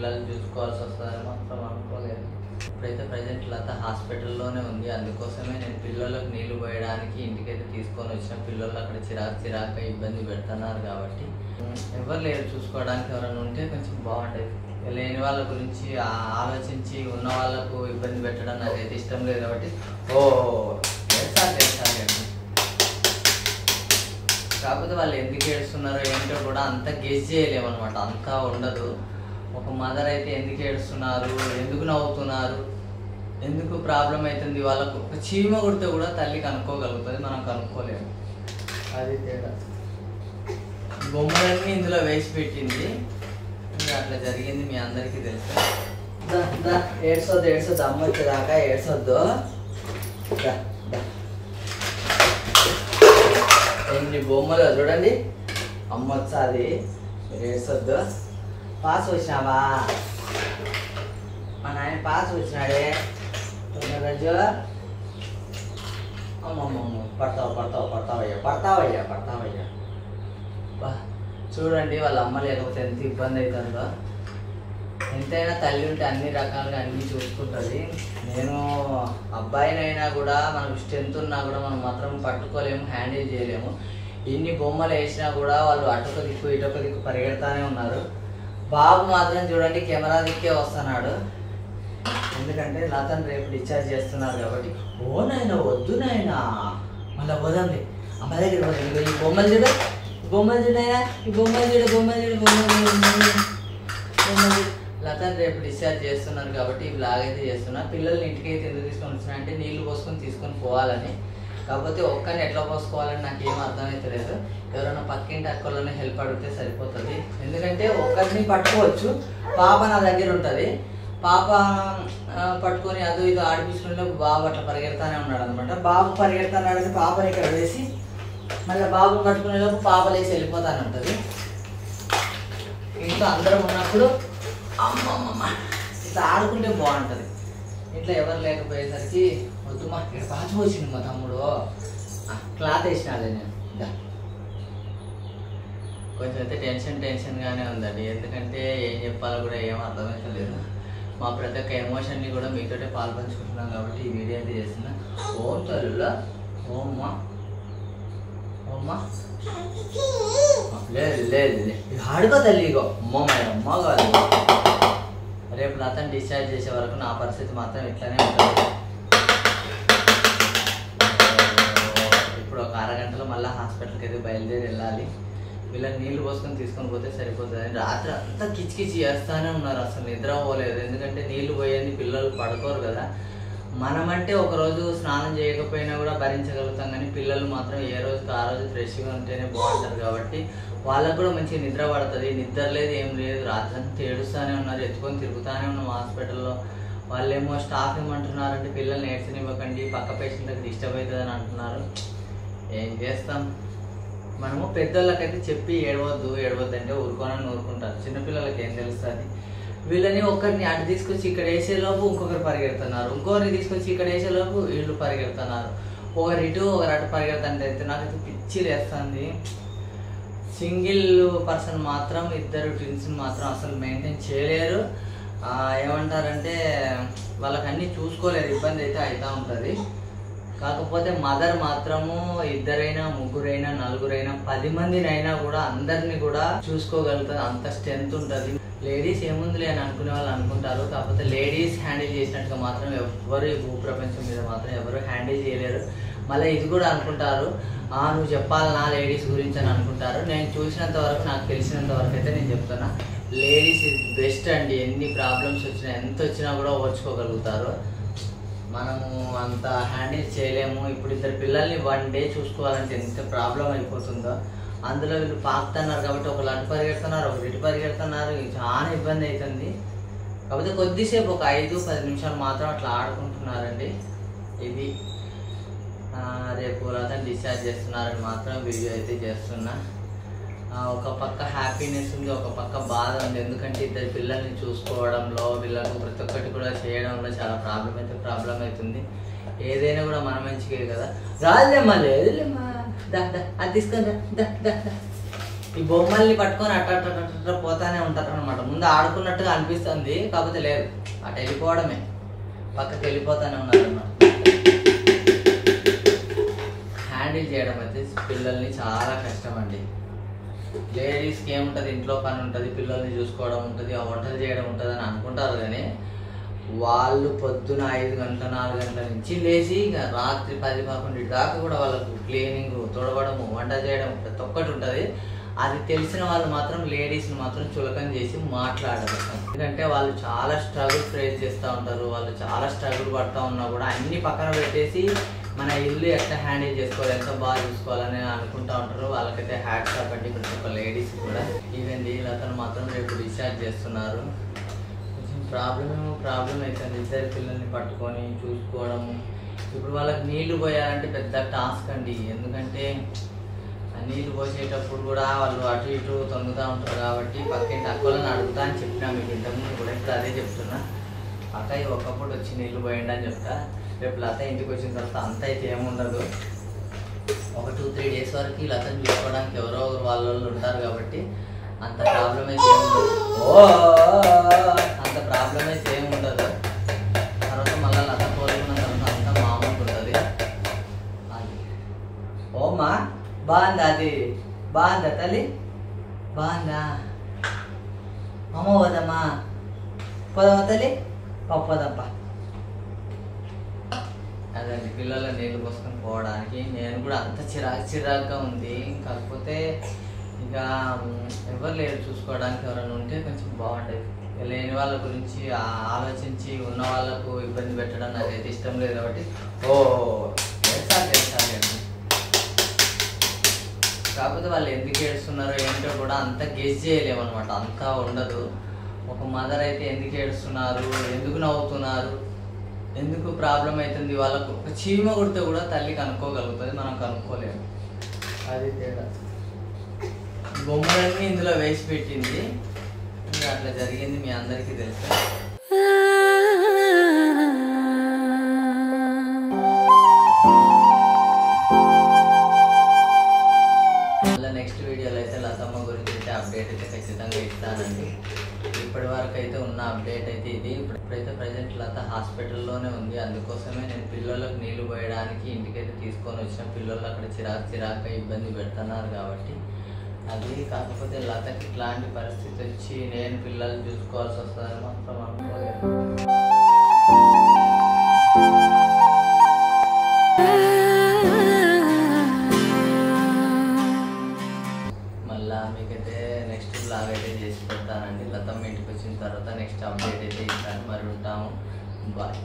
పిల్లల్ని చూసుకోవాల్సి వస్తుందని మాత్రం అనుకోలేదు. ఇప్పుడైతే ప్రజెంట్ లత హాస్పిటల్లోనే ఉంది. అందుకోసమే నేను పిల్లలకు నీళ్లు పోయడానికి ఇంటికైతే తీసుకొని వచ్చిన. పిల్లలు అక్కడ చిరాక ఇబ్బంది పెడుతున్నారు కాబట్టి ఎవరు లేరు చూసుకోవడానికి. ఎవరైనా ఉంటే కొంచెం బాగుండేది. లేని వాళ్ళ గురించి ఆలోచించి ఉన్న వాళ్ళకు ఇబ్బంది పెట్టడం నాకైతే ఇష్టం లేదు కాబట్టి తెలుసాలండి. కాకపోతే వాళ్ళు ఎందుకు ఏడుస్తున్నారో ఏంటో కూడా అంత గెస్ చేయలేమన్నమాట. అంతా ఉండదు. ఒక మదర్ అయితే ఎందుకు ఏడుస్తున్నారు, ఎందుకు నవ్వుతున్నారు, ఎందుకు ప్రాబ్లం అవుతుంది వాళ్ళకు, ఒక చీమ కొడితే కూడా తల్లి కనుక్కోగలుగుతుంది, మనం కనుక్కోలేము. అది తేడా. బొమ్మలన్నీ ఇందులో వేసి పెట్టింది. అట్లా జరిగింది, మీ అందరికీ తెలుసు. ఏడ్చొద్దు అమ్మ వచ్చేదాకా ఏడ్చొద్దు. ఎన్ని బొమ్మలు చూడండి. అమ్మ వచ్చాది, మీరు ఏడ్చొద్దు. పాస్ వచ్చినావా? మా నాయన పాస్ వచ్చినాడే రోజు. అమ్మమ్మ పడతావయ్యా. చూడండి వాళ్ళ అమ్మ లేకపోతే ఎంత ఇబ్బంది అవుతుందో. ఎంతైనా తల్లి ఉంటే అన్ని రకాలుగా అన్నీ చూసుకుంటుంది. నేను అబ్బాయినైనా కూడా మనకు స్ట్రెంత్ ఉన్నా కూడా మనం మాత్రం పట్టుకోలేము, హ్యాండిల్ చేయలేము. ఎన్ని బొమ్మలు వేసినా కూడా వాళ్ళు అటొక దిక్కు ఇటొక దిక్కు పరిగెడతానే ఉన్నారు. బాబు మాత్రం చూడండి కెమెరా దిక్కే వస్తున్నాడు. ఎందుకంటే లతను రేపు డిశ్చార్జ్ చేస్తున్నారు కాబట్టి. ఓ నాయన వద్దు నాయన, మళ్ళీ పోదాంలే అమ్మ దగ్గర పోదాం. ఈ బొమ్మలు చూడు నాయన, ఈ బొమ్మలు చూడు. లతను రేపు డిశ్చార్జ్ చేస్తున్నారు కాబట్టి ఈ బ్లాగ్ అయితే చేస్తున్నా. పిల్లల్ని ఇంటికి అయితే ఎందుకు తీసుకొని వచ్చినా అంటే నీళ్లు పోసుకొని తీసుకొని పోవాలని. కాకపోతే ఒక్కరిని ఎట్లా పోసుకోవాలని నాకు ఏం అర్థమవుతలేదు. ఎవరైనా పక్కింటి అక్కలోనే హెల్ప్ అడిగితే సరిపోతుంది. ఎందుకంటే ఒక్కరిని పట్టుకోవచ్చు. పాప నా దగ్గర ఉంటుంది. పాప పట్టుకొని అదో ఇదో ఆడిపించుకుంటే బాబు అట్లా పరిగెడతానే ఉన్నాడు అనమాట. బాబు పరిగెడతానంటే పాపని ఇక్కడ వేసి మళ్ళీ బాబుని పట్టుకునేలోపు పాప లేచి వెళ్ళిపోతానే ఉంటుంది. ఇంట్లో అందరం ఉన్నప్పుడు అమ్మమ్మ ఇట్లా ఆడుకుంటే బాగుంటుంది. ఇంట్లో ఎవరు లేకపోయేసరికి వద్దుమా ఇక్కడ పాచి వచ్చింది మా తమ్ముడు, క్లాత్ వేసినాలే నేను. కొంచెం అయితే టెన్షన్గానే ఉందండి. ఎందుకంటే ఏం చెప్పాలో కూడా ఏం అర్థమవుతలేదు. మా ప్రతి ఒక్క ఎమోషన్ని కూడా మీతోటే పాల్పంచుకుంటున్నాం కాబట్టి ఈ వీడియో అయితే చేస్తున్నా. ఓం తల్లులా ఓమ్మా లేదు ఆడుకో తల్లి. ఇగో అమ్మ కాదు. రేపు లతను డిశ్చార్జ్ చేసే వరకు నా పరిస్థితి మాత్రం ఇట్లానే ఉంటుంది. ఇప్పుడు ఒక అరగంటలో మళ్ళీ హాస్పిటల్కి అయితే బయలుదేరి వెళ్ళాలి. వీళ్ళకి నీళ్లు పోసుకొని తీసుకొని పోతే సరిపోతుంది. రాత్రి అంతా కిచికిచి చేస్తానే ఉన్నారు, అసలు నిద్ర పోలేదు. ఎందుకంటే నీళ్లు పోయేది పిల్లలు పడుకోరు కదా. మనమంటే ఒకరోజు స్నానం చేయకపోయినా కూడా భరించగలుగుతాం, కానీ పిల్లలు మాత్రం ఏ రోజుకి ఆ రోజు ఫ్రెష్గా ఉంటేనే బాగుంటారు కాబట్టి వాళ్ళకు కూడా మంచిగా నిద్ర పడుతుంది. నిద్ర లేదు ఏం లేదు, రాత్రి అంతా ఏడుస్తూనే ఉన్నారు, ఎత్తుకొని తిరుగుతూనే ఉన్నాం హాస్పిటల్లో. వాళ్ళేమో స్టాఫ్ ఏమంటున్నారంటే పిల్లల్ని ఏడ్చనివ్వకండి, పక్క పేషెంట్లకు డిస్టర్బ్ అవుతుందని అంటున్నారు. ఏం చేస్తాం, మనము పెద్దోళ్ళకైతే చెప్పి ఏడవద్దు అంటే ఊరుకుంటారు. చిన్నపిల్లలకి ఏం తెలుస్తుంది. వీళ్ళని ఒక్కరిని అటు తీసుకొచ్చి ఇక్కడ వేసేలోపు ఇంకొకరు పరిగెడుతున్నారు, ఇంకొకరిని తీసుకొచ్చి ఇక్కడ వేసేలోపు వీళ్ళు పరిగెడుతున్నారు. ఒకరు ఇటు ఒకరు అటు పరిగెడుతుంటే అయితే నాకైతే పిచ్చి లేస్తుంది. సింగిల్ పర్సన్ మాత్రం ఇద్దరు ట్విన్స్ని మాత్రం అసలు మెయింటైన్ చేయలేరు. ఏమంటారంటే వాళ్ళకి అన్నీ చూసుకోలేరు, ఇబ్బంది అయితే అవుతూ ఉంటుంది. కాకపోతే మదర్ మాత్రము ఇద్దరైనా ముగ్గురైనా నలుగురైనా 10 మందినైనా కూడా అందరినీ కూడా చూసుకోగలుగుతుంది, అంత స్ట్రెంత్ ఉంటుంది. లేడీస్ ఏముందిలే అని అనుకునే వాళ్ళు అనుకుంటారు. కాకపోతే లేడీస్ హ్యాండిల్ చేసినట్టుగా మాత్రం ఎవరు ఈ భూప్రపంచం మీద మాత్రం ఎవరు హ్యాండిల్ చేయలేరు. మళ్ళీ ఇది కూడా అనుకుంటారు, నువ్వు చెప్పాలన్నా లేడీస్ గురించి అని అనుకుంటారు. నేను చూసినంత వరకు, నాకు తెలిసినంత వరకు అయితే నేను చెప్తున్నా, లేడీస్ ఇస్ బెస్ట్ అండి. ఎన్ని ప్రాబ్లమ్స్ వచ్చినా ఎంత వచ్చినా కూడా ఓర్చుకోగలుగుతారు. మనము అంత హ్యాండిల్ చేయలేము. ఇప్పుడు ఇద్దరు పిల్లల్ని 1 డే చూసుకోవాలంటే ఎంత ప్రాబ్లం అయిపోతుందో. అందులో వీళ్ళు పాకుతున్నారు కాబట్టి ఒకళ్ళు అటు పరిగెడుతున్నారు, ఒకరు ఇటు పరిగెడుతున్నారు, చాలా ఇబ్బంది అవుతుంది. కాకపోతే కొద్దిసేపు ఒక 5-10 నిమిషాలు మాత్రం అట్లా ఆడుకుంటున్నారండి. ఇది రేపు అతను డిశ్చార్జ్ చేస్తున్నారని మాత్రం వీడియో అయితే చేస్తున్నా. ఒక పక్క హ్యాపీనెస్ ఉంది, ఒక పక్క బాధ ఉంది. ఎందుకంటే ఇద్దరు పిల్లల్ని చూసుకోవడంలో, వీళ్ళకు ప్రతి ఒక్కటి కూడా చేయడంలో చాలా ప్రాబ్లం అవుతుంది. ఏదైనా కూడా మన మంచిగా కదా. రాదులేమ్మా, లేదులేమ్మా, అది తీసుకొని ఈ బొమ్మల్ని పట్టుకొని అట్ట పోతానే ఉంటారు అనమాట. ముందు ఆడుకున్నట్టుగా అనిపిస్తుంది, కాకపోతే లేదు, అటు వెళ్ళిపోవడమే, పక్కకి వెళ్ళిపోతానే ఉన్నారు అన్నమాట. హ్యాండిల్ చేయడం అయితే పిల్లల్ని చాలా కష్టం అండి. లేడీస్కి ఏముంటుంది, ఇంట్లో పని ఉంటుంది, పిల్లల్ని చూసుకోవడం ఉంటుంది, ఆ వంటలు చేయడం ఉంటుంది అని అనుకుంటారు. కానీ వాళ్ళు పొద్దున 5 గంటల 4 గంటల నుంచి లేచి ఇక రాత్రి 10-11 దాకా కూడా వాళ్ళకు క్లీనింగ్, తుడవడము, వంట చేయడం ప్రతి ఒక్కటి ఉంటుంది. అది తెలిసిన వాళ్ళు మాత్రం లేడీస్ని మాత్రం చులకన చేసి మాట్లాడరు. ఎందుకంటే వాళ్ళు చాలా స్ట్రగుల్ ఫేస్ చేస్తూ ఉంటారు. వాళ్ళు చాలా స్ట్రగుల్ పడుతూ ఉన్నా కూడా అన్ని పక్కన పెట్టేసి మన ఇల్లు ఎట్లా హ్యాండిల్ చేసుకోవాలి, ఎంత బాగా చూసుకోవాలని అనుకుంటూ ఉంటారు. వాళ్ళకైతే హ్యాట్స్ ఆఫ్ అండి ప్రతి ఒక్క లేడీస్ కూడా. ఈవెన్ అతను మాత్రం రేపు డిశ్చార్జ్ చేస్తున్నారు. కొంచెం ప్రాబ్లం అవుతుంది ఇద్దరు పిల్లల్ని పట్టుకొని చూసుకోవడము. ఇప్పుడు వాళ్ళకి నీళ్లు పోయాలంటే పెద్ద టాస్క్ అండి. ఎందుకంటే ఆ నీళ్ళు పోసేటప్పుడు కూడా వాళ్ళు అటు ఇటు తొంగుతూ ఉంటారు కాబట్టి పక్కింటి అక్కలను అడుగుతా అని చెప్పినా మీకు ఇంతకుముందు కూడా. ఇప్పుడు అదే చెప్తున్నా, అక్కయ్య ఒకప్పుడు వచ్చి నీళ్ళు పోయండి అని చెప్తా. రేపు లత ఇంటికి వచ్చిన తర్వాత అంత అయితే ఏముండదు. ఒక 2-3 డేస్ వరకు లతను చూసుకోవడానికి ఎవరో ఒకరు వాళ్ళు ఉంటారు కాబట్టి అంత ప్రాబ్లం అయితే అంత ప్రాబ్లం అయితే ఏముండదు. తర్వాత మళ్ళీ లత కోరుకున్న తర్వాత అంతా మామూలుగా ఉంటుంది. అది ఓమ్మా బాగుందా, అది బాగుందా తల్లి, బాగుందా అమ్మ, పోదమ్మా పోదమ్మా తల్లి, పోదమ్మా. అదండి పిల్లల నీళ్ళు పోసుకొని పోవడానికి. నేను కూడా అంత చిరాకుగా ఉంది. కాకపోతే ఇక ఎవరు లేరు చూసుకోవడానికి, ఎవరైనా ఉంటే కొంచెం బాగుండేది. లేని వాళ్ళ గురించి ఆలోచించి ఉన్న వాళ్ళకు ఇబ్బంది పెట్టడం నాకైతే ఇష్టం లేదు కాబట్టి తెలుసాలండి. కాకపోతే వాళ్ళు ఎందుకు ఏడుస్తున్నారో ఏంటో కూడా అంత గెస్ చేయలేము అనమాట, అంతా ఉండదు. ఒక మదర్ అయితే ఎందుకు ఏడుస్తున్నారు, ఎందుకు నవ్వుతున్నారు, ఎందుకు ప్రాబ్లం అవుతుంది, వాళ్ళకు ఒక చీమ కుడితే కూడా తల్లి కనుక్కోగలుగుతుంది, మనం కనుక్కోలేము. అది తేడా. బొమ్మలన్నీ ఇందులో వేసి పెట్టింది, అట్లా జరిగింది, మీ అందరికీ తెలుసు. నెక్స్ట్ వీడియోలో అయితే లతమ్మ గురించి అయితే అప్డేట్ అయితే ఖచ్చితంగా ఇస్తానండి. ఇప్పటి వరకు అయితే ఉన్న అప్డేట్ అయితే ఇది. ఇప్పుడైతే ప్రజెంట్ లత హాస్పిటల్లోనే ఉంది. అందుకోసమే నేను పిల్లలకు నీళ్లు పోయడానికి ఇంటికైతే తీసుకొని వచ్చిన. పిల్లలు అక్కడ చిరాకుగా ఇబ్బంది పెడుతున్నారు కాబట్టి అది. కాకపోతే లతకి ఇట్లాంటి పరిస్థితి వచ్చి నేను పిల్లలు చూసుకోవాల్సి వస్తుందని మాత్రం అనుకోలేదు. మళ్ళీ మీకైతే నెక్స్ట్ బ్లాగ్ అయితే చేసి పెడతానండి. లతమ్మ ఇంటికి వచ్చిన తర్వాత నెక్స్ట్ అప్డేట్ అయితే ఇస్తాను. మరి ఉంటాము, బాయ్.